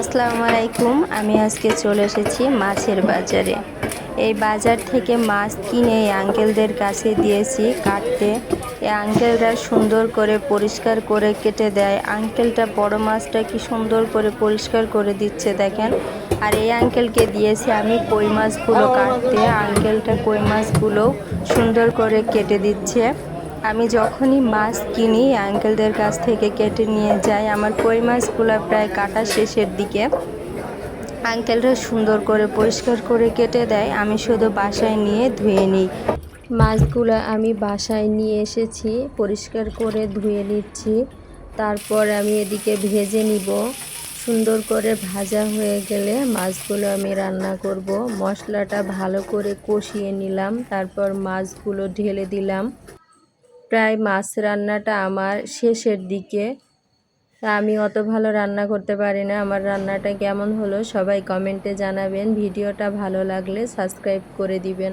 আসসালামু আলাইকুম। আমি আজকে চলে এসেছি মাছের বাজারে। এই বাজার থেকে মাছ কিনে এই আঙ্কেলদের কাছে দিয়েছি কাটতে। এই আঙ্কেলরা সুন্দর করে পরিষ্কার করে কেটে দেয়। আঙ্কেলটা বড় মাছটা কি সুন্দর করে পরিষ্কার করে দিচ্ছে দেখেন। আর এই আঙ্কেলকে দিয়েছি আমি কই মাছগুলো কাটতে। আঙ্কেলটা কই মাছগুলো সুন্দর করে কেটে দিচ্ছে। আমি যখনই মাছ কিনি আঙ্কেলদের কাছ থেকে কেটে নিয়ে যাই। আমার কই মাছগুলো প্রায় কাটা শেষের দিকে। আঙ্কেলরা সুন্দর করে পরিষ্কার করে কেটে দেয়, আমি শুধু বাসায় নিয়ে ধুয়ে নিই। মাছগুলো আমি বাসায় নিয়ে এসেছি, পরিষ্কার করে ধুয়ে নিচ্ছি। তারপর আমি এদিকে ভেজে নিব। সুন্দর করে ভাজা হয়ে গেলে মাছগুলো আমি রান্না করব। মশলাটা ভালো করে কষিয়ে নিলাম, তারপর মাছগুলো ঢেলে দিলাম। প্রায় মাছ রান্নাটা আমার শেষের দিকে। আমি অত ভালো রান্না করতে পারি না। আমার রান্নাটা কেমন হলো সবাই কমেন্টে জানাবেন। ভিডিওটা ভালো লাগলে সাবস্ক্রাইব করে দিবেন।